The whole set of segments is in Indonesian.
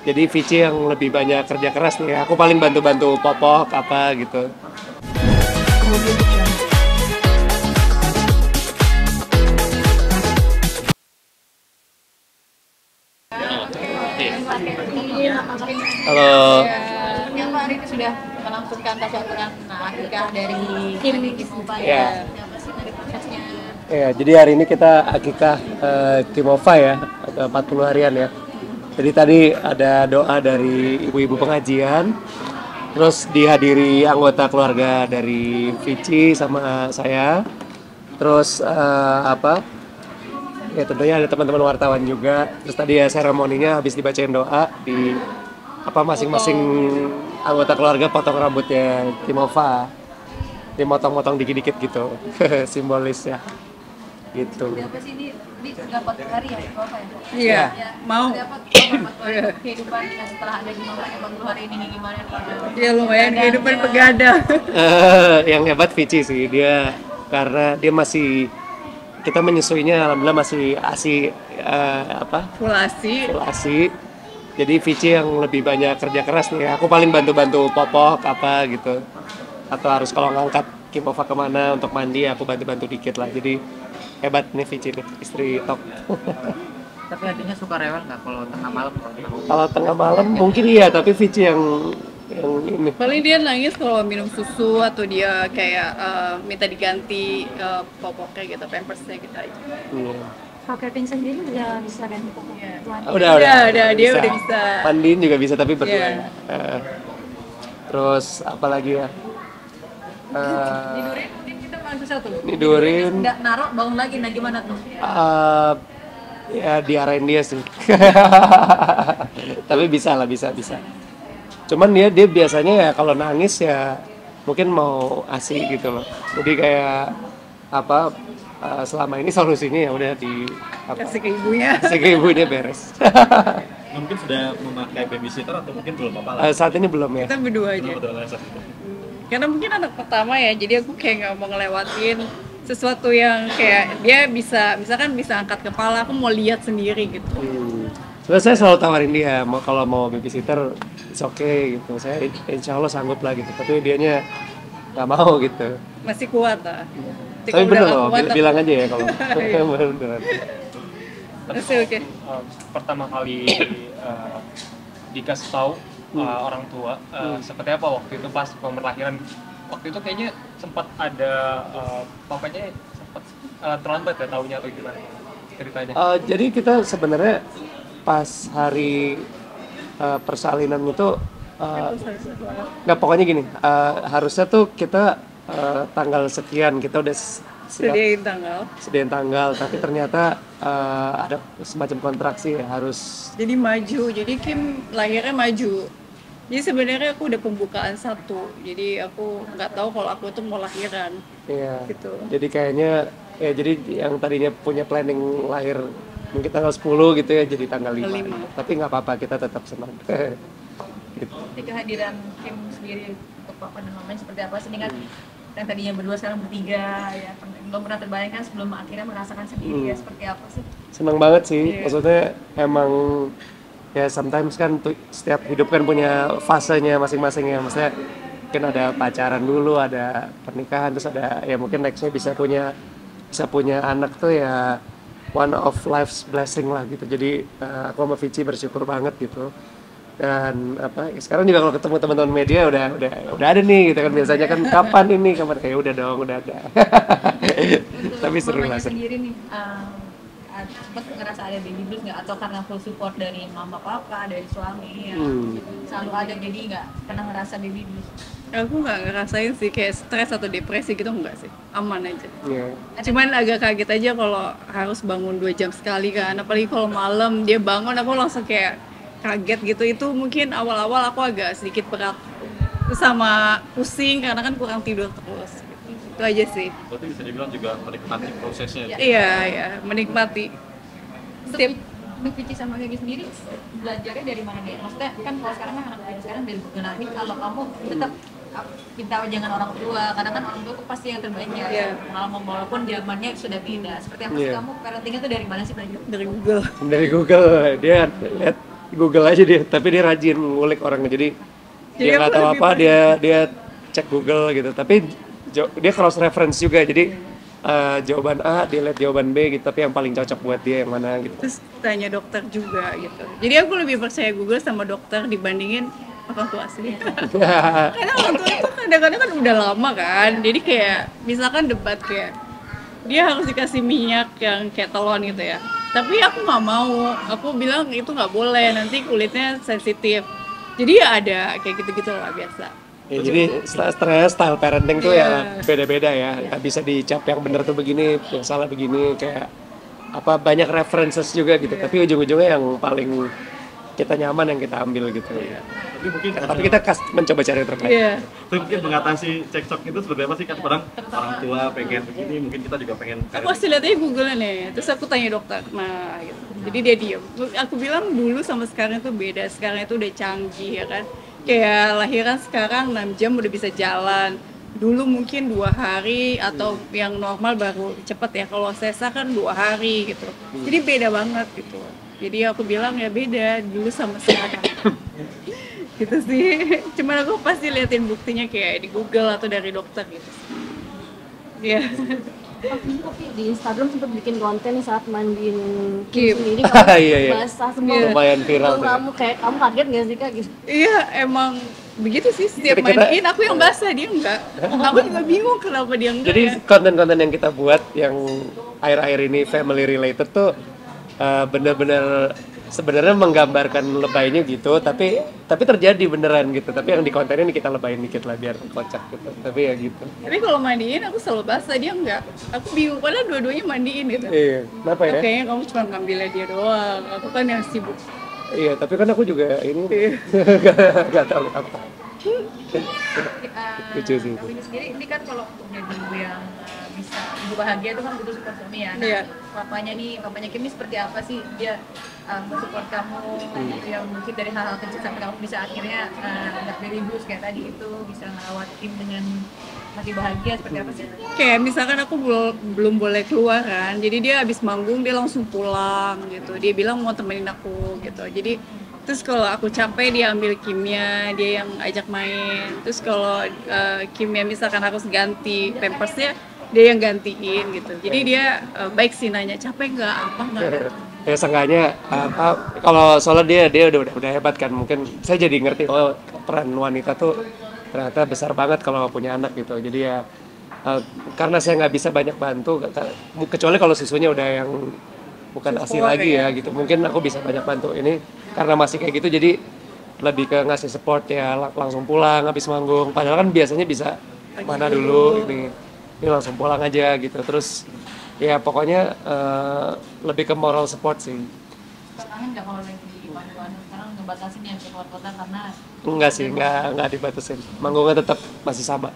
Jadi Vici yang lebih banyak kerja keras nih. Aku paling bantu-bantu popok apa gitu. Halo. Ya, Pak, hari ini sudah melangsungkan tasyakuran akikah dari tim Kimova Ya. Apa sih dari prosesnya? Ya, jadi hari ini kita akikah Kimova ya, 40 harian ya. Jadi tadi ada doa dari ibu-ibu pengajian, terus dihadiri anggota keluarga dari Vici sama saya. Terus ya tentunya ada teman-teman wartawan juga. Terus tadi ya seremoninya habis dibacain doa di masing-masing anggota keluarga potong rambutnya Kimova, dimotong-motong dikit-dikit gitu, simbolis ya, gitu. Berapa sih ini sudah 40 hari ya Kimova ya? Iya, Ya, mau. berapa kehidupan yang setelah ada Kimova 40 hari ini gimana? Ya lumayan kehidupan begadang. Yang hebat Vici sih, dia karena dia masih, kita menyusuinya alhamdulillah masih ASI Fulasi. jadi Vici yang lebih banyak kerja keras nih. Aku paling bantu-bantu popok apa gitu, atau harus kalau ngangkat Kimova kemana untuk mandi aku bantu-bantu dikit lah. Jadi hebat nih Vici nih, istri top. Tapi hatinya suka rewel nggak kalau tengah malam? Kalau tengah malam mungkin iya, tapi Vici yang ini. Paling dia nangis kalau minum susu atau dia kayak minta diganti popoknya gitu, pampersnya gitu aja. Iya. Kalau Kevin sendiri udah bisa ganti popok tuan. Udah, dia udah bisa. Mandiin juga bisa tapi berdua. Iya. Terus apa lagi ya? Tidurin, ini kita paling susah tuh. Tidurin. Nggak naruh, bangun lagi, nah gimana tuh? Ya diarahin dia sih. Tapi bisa lah, bisa. Cuman dia biasanya ya kalau nangis ya mungkin mau ASI gitu loh. Jadi kayak selama ini solusinya ya udah Kasih ke ibunya. kasih ke ibunya beres. Mungkin sudah memakai babysitter atau mungkin belum apa-apa lah. Saat ini belum ya. Kita berdua aja. Belum betul saat itu. Karena mungkin anak pertama ya, jadi aku kayak nggak mau ngelewatin sesuatu yang kayak dia misalkan bisa angkat kepala, aku mau lihat sendiri gitu. Terus saya selalu tawarin dia kalau mau babysitter, it's okay gitu. Saya insya Allah sanggup lah gitu. Tapi dianya nggak mau gitu. Masih kuat lah. Jadi Tapi kalau bener udah loh, kuat, bilang aja ya kalau bener. masih oke. Pertama kali dikasih tahu orang tua seperti apa waktu itu pas pemelahiran. Waktu itu kayaknya sempat ada papanya sempat terlambat ya taunya atau gimana ceritanya? Jadi kita sebenarnya pas hari persalinan itu nggak, pokoknya gini, harusnya tuh kita tanggal sekian kita udah siap Sediain tanggal. tapi ternyata ada semacam kontraksi ya, harus. Jadi maju, jadi Kim lahirnya maju. Jadi sebenarnya aku udah pembukaan 1, jadi aku nggak tahu kalau aku tuh mau lahiran. Iya. Gitu. Jadi kayaknya ya, jadi yang tadinya punya planning lahir mungkin tanggal 10 gitu ya, jadi tanggal 5. Tapi nggak apa-apa, kita tetap senang. Gitu. Jadi kehadiran Kim sendiri untuk papa dan mamanya seperti apa sih? Ini kan yang tadinya berdua sekarang bertiga ya, belum pernah terbayangkan sebelum akhirnya merasakan sendiri ya seperti apa sih? Senang banget sih, maksudnya emang ya sometimes kan setiap hidup kan punya fasenya masing-masing ya, maksudnya mungkin ada pacaran dulu, ada pernikahan, terus ada ya mungkin nextnya bisa punya anak tuh ya one of life's blessing lah gitu. Jadi aku sama Vici bersyukur banget gitu. Dan sekarang juga kalau ketemu teman-teman media udah ada nih gitu kan, biasanya kan kapan kayak udah dong, udah ada. Tapi seru lah. Sendiri nih sempat ngerasa ada baby blues nggak, atau karena full support dari mama papa, dari suami ya selalu ada, jadi nggak pernah ngerasa baby blues? Aku nggak ngerasain sih kayak stres atau depresi gitu, enggak sih, aman aja. Yeah. Cuman agak kaget aja kalau harus bangun 2 jam sekali kan, apalagi kalau malam dia bangun aku langsung kayak kaget gitu. Itu mungkin awal-awal aku agak sedikit berat, terus sama pusing karena kan kurang tidur terus gitu. Itu aja sih. Berarti bisa dibilang juga menikmati prosesnya. Iya, menikmati. Untuk Vici sama Gaby sendiri belajarnya dari mana nih? Maksudnya kan kalau sekarang kan anak Vici sekarang dari Google, ini kalau kamu tetap minta jangan orang tua, karena kan orang tua itu pasti yang terbaik ya. Pengalaman walaupun zamannya sudah beda. Seperti apa sih kamu parentingnya tuh dari mana sih belajar? Dari Google. Dari Google dia lihat Google aja dia, tapi dia rajin ngulik orangnya, jadi dia aku nggak tahu lebih apa dia cek Google gitu, tapi dia cross reference juga, jadi jawaban A dia lihat jawaban B gitu, tapi yang paling cocok buat dia yang mana gitu. Terus tanya dokter juga gitu. Jadi aku lebih percaya Google sama dokter dibandingin orang tua sih. Karena orang tua itu kadang-kadang kan udah lama kan, jadi kayak misalkan debat kayak dia harus dikasih minyak yang kayak telon gitu ya, tapi aku nggak mau, aku bilang itu nggak boleh, nanti kulitnya sensitif. Jadi ya ada kayak gitu-gitu lah biasa. Ya, jadi ternyata style parenting tuh ya beda-beda ya, nggak bisa dicap yang bener tuh begini, yang salah begini, kayak apa banyak references juga gitu, tapi ujung-ujungnya yang paling kita nyaman yang kita ambil gitu. Tapi mungkin Tapi kita mencoba cari yang terbaik. Iya. tapi mungkin mengatasi cekcok itu seperti apa sih, kan orang tua pengen begini, mungkin kita juga pengen Aku pasti lihat aja Google nih, terus aku tanya dokter, nah gitu. Jadi dia diem. Aku bilang dulu sama sekarang itu beda, sekarang itu udah canggih ya kan. Kayak lahiran sekarang 6 jam udah bisa jalan. Dulu mungkin 2 hari atau yang normal baru cepet ya, kalau sesar kan 2 hari gitu. Jadi beda banget gitu. Jadi aku bilang ya beda dulu sama sekarang. Gitu sih. Cuman aku pasti liatin buktinya kayak di Google atau dari dokter gitu. Iya. Tapi di Instagram sempat bikin konten saat mandiin Kim. sendiri kamu Iya, iya. basah semua. Lumayan viral tuh. Kamu kaget nggak sih Kak gitu? Iya, emang begitu sih, setiap Kita- mandiin aku yang basah, dia enggak. Aku juga bingung kenapa dia enggak Jadi ya. konten-konten yang kita buat yang akhir-akhir ini family related tuh bener-bener sebenarnya menggambarkan lebaynya gitu, tapi terjadi beneran gitu. Tapi yang di kontennya ini kita lebayin dikit lah biar kocak gitu. Tapi ya gitu. Tapi kalau mandiin aku selalu basah, dia enggak. Aku bingung, padahal dua-duanya mandiin gitu. Iya, kenapa ya? Kayaknya kamu cuma ngambilnya dia doang, aku kan yang sibuk. Iya, tapi kan aku juga ini nggak tahu apa. Lucu sih itu. Ini sendiri, ini kan kalau untuk jadi ibu yang bisa ibu bahagia itu kan butuh support suami ya. Nah, Iya. papanya Kim ini seperti apa sih? Dia support kamu yang mungkin dari hal-hal kecil sampai kamu bisa akhirnya nggak baby blues kayak tadi itu, bisa merawat Kim dengan masih bahagia, seperti apa sih? Kayak misalkan aku belum boleh keluar kan, jadi dia habis manggung dia langsung pulang gitu. Dia bilang mau temenin aku gitu. Jadi terus kalau aku capek dia ambil Kimnya, dia yang ajak main. Terus kalau Kimnya misalkan harus ganti pampersnya, dia yang gantiin gitu. Jadi dia baik sih nanya capek nggak, apa nggak. Ya seenggaknya kalau soalnya dia udah hebat kan, mungkin saya jadi ngerti oh peran wanita tuh ternyata besar banget kalau punya anak gitu. Jadi ya karena saya nggak bisa banyak bantu, kecuali kalau susunya udah yang bukan ASI lagi ya gitu, mungkin aku bisa banyak bantu. Ini karena masih kayak gitu, jadi lebih ke ngasih support ya, langsung pulang habis manggung. Padahal kan biasanya bisa mana dulu, ini langsung pulang aja gitu. Terus ya pokoknya lebih ke moral support sih. Kangen nggak kalau lagi di panggungan sekarang ngebatasin yang keluar kota karena Enggak sih, enggak dibatasin. Manggungnya tetap masih sama.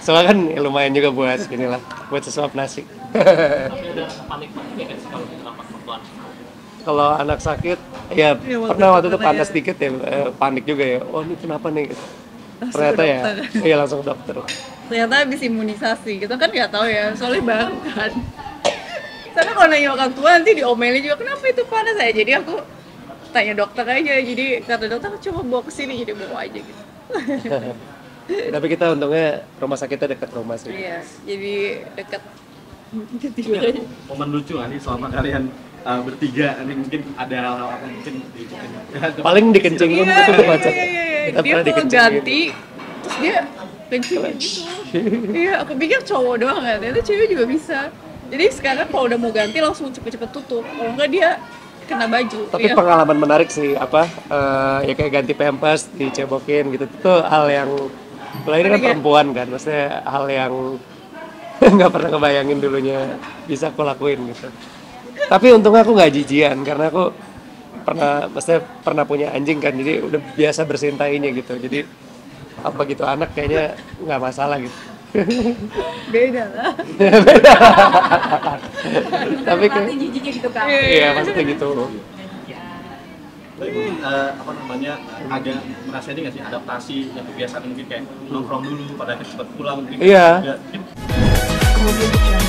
Soalnya kan ya lumayan juga buat inilah, buat sesuap nasi. Kalau anak sakit, ya pernah waktu itu panas dikit ya, panik juga ya. Oh ini kenapa nih? Ternyata ya, iya langsung ke dokter. Ternyata habis imunisasi, kita kan nggak tahu ya, soalnya baru kan. Karena kalau nanya orang tua nanti diomelin juga, kenapa itu panas ya? Jadi aku tanya dokter aja, jadi kata dokter coba bawa ke sini, jadi bawa aja gitu. Tapi kita untungnya rumah sakitnya dekat rumah sih. Iya, jadi dekat. Tidur aja. momen lucu nggak nih selama kalian bertiga, ini mungkin ada hal-hal apa mungkin Paling dikencingin Iya, itu iya, macet. iya, iya. Kita Dia pernah kalau dikencingin. ganti, terus dia kencingin gitu. Iya, aku pikir cowok doang kan, ternyata cewek juga bisa. Jadi sekarang kalau udah mau ganti langsung cepet-cepet tutup, kalau enggak dia kena baju. Tapi Iya. pengalaman menarik sih, ya kayak ganti pampers, dicebokin gitu, itu hal yang kalau ini kan perempuan kan, maksudnya hal yang nggak pernah ngebayangin dulunya bisa aku lakuin gitu. Tapi untungnya aku nggak jijian karena aku maksudnya pernah punya anjing kan, jadi udah biasa bersihin tainya gitu. Jadi apa gitu anak kayaknya nggak masalah gitu. Beda lah. Tapi pelatih jijiknya gitu kan. iya maksudnya gitu. Tapi mungkin apa namanya agak merasa ini nggak sih adaptasi yang kebiasaan mungkin kayak nongkrong dulu pada cepat pulang mungkin Iya. agak- Kemudian